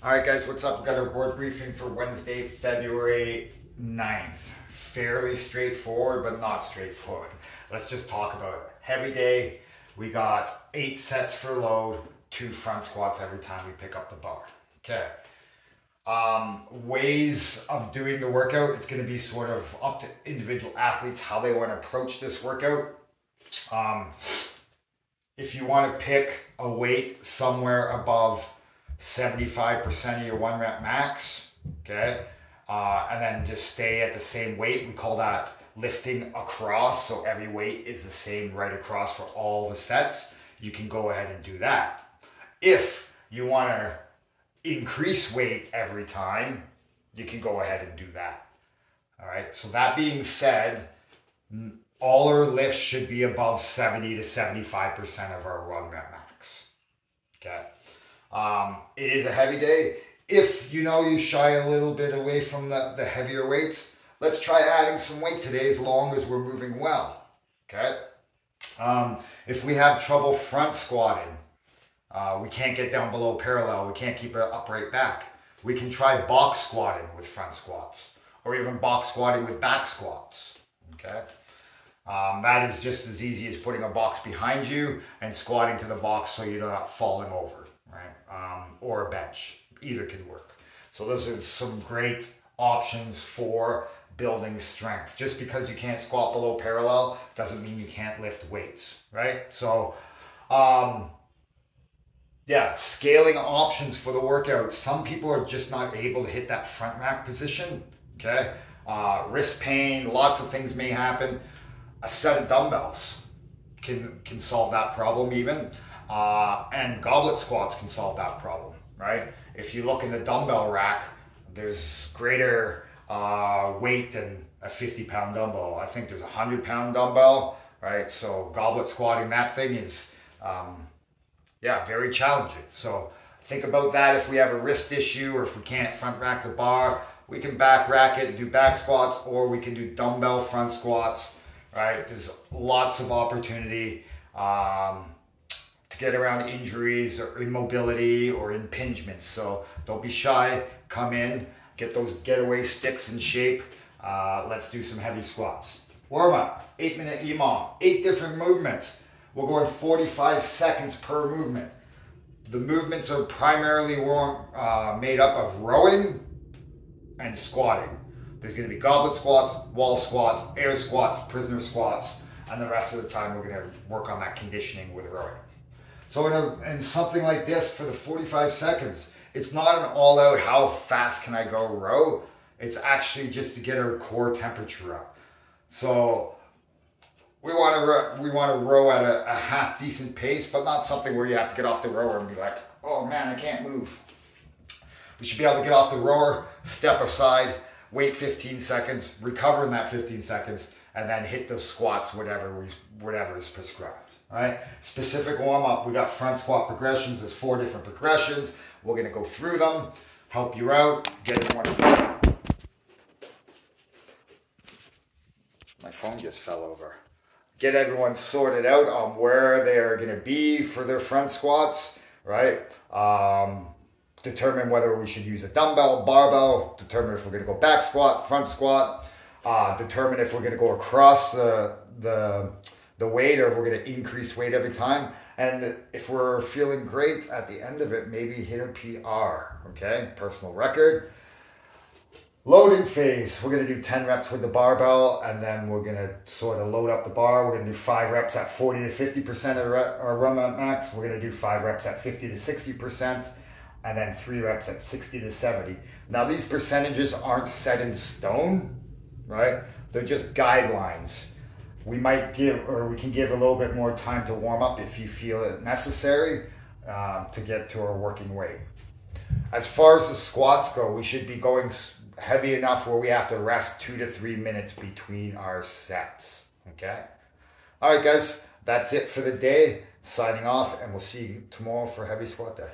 All right, guys, what's up? We've got our board briefing for Wednesday, February 9th. Fairly straightforward, but not straightforward. Let's just talk about it. Heavy day. We got 8 sets for load, 2 front squats every time we pick up the bar. Okay. Ways of doing the workout, it's going to be sort of up to individual athletes how they want to approach this workout. If you want to pick a weight somewhere above 75% of your 1 rep max, okay, and then just stay at the same weight, we call that lifting across, so every weight is the same right across for all the sets, you can go ahead and do that. If you want to increase weight every time, you can go ahead and do that. All right, so that being said, all our lifts should be above 70 to 75% of our 1 rep max. Okay. It is a heavy day. If you know you shy a little bit away from the heavier weights, let's try adding some weight today as long as we're moving well. Okay. If we have trouble front squatting, we can't get down below parallel, we can't keep an upright back, we can try box squatting with front squats, or even box squatting with back squats. Okay. That is just as easy as putting a box behind you and squatting to the box so you're not falling over, right? Or a bench. Either can work. So those are some great options for building strength. Just because you can't squat below parallel doesn't mean you can't lift weights, right? So, yeah, scaling options for the workout. Some people are just not able to hit that front rack position, okay? Wrist pain, lots of things may happen. A set of dumbbells can solve that problem even, and goblet squats can solve that problem, right? If you look in the dumbbell rack, there's greater weight than a 50-pound dumbbell. I think there's a 100-pound dumbbell, right? So goblet squatting that thing is, yeah, very challenging. So think about that. If we have a wrist issue or if we can't front rack the bar, we can back rack it and do back squats, or we can do dumbbell front squats. Right, there's lots of opportunity to get around injuries or immobility or impingements. So don't be shy. Come in, get those getaway sticks in shape. Let's do some heavy squats. Warm up, 8-minute EMOM, 8 different movements. We're going 45 seconds per movement. The movements are primarily made up of rowing and squatting. There's going to be goblet squats, wall squats, air squats, prisoner squats, and the rest of the time we're going to work on that conditioning with rowing. So in something like this for the 45 seconds, it's not an all-out how fast can I go row. It's actually just to get our core temperature up. So we want to row at a half decent pace, but not something where you have to get off the rower and be like, oh man, I can't move. We should be able to get off the rower, step aside, wait 15 seconds, recover in that 15 seconds, and then hit those squats, whatever is prescribed. All right. Specific warm up. We got front squat progressions. There's 4 different progressions. We're gonna go through them, help you out, get everyone. My phone just fell over. Get everyone sorted out on where they are gonna be for their front squats. Right. Determine whether we should use a dumbbell, barbell, determine if we're going to go back squat, front squat, determine if we're going to go across the weight or if we're going to increase weight every time. And if we're feeling great at the end of it, maybe hit a PR, okay? Personal record. Loading phase, we're going to do 10 reps with the barbell, and then we're going to sort of load up the bar. We're going to do 5 reps at 40 to 50% of our run max. We're going to do 5 reps at 50 to 60%. And then 3 reps at 60 to 70. Now these percentages aren't set in stone, right? They're just guidelines. We can give a little bit more time to warm up if you feel it necessary to get to our working weight. As far as the squats go, we should be going heavy enough where we have to rest 2 to 3 minutes between our sets, okay? All right, guys, that's it for the day. Signing off, and we'll see you tomorrow for heavy squat day.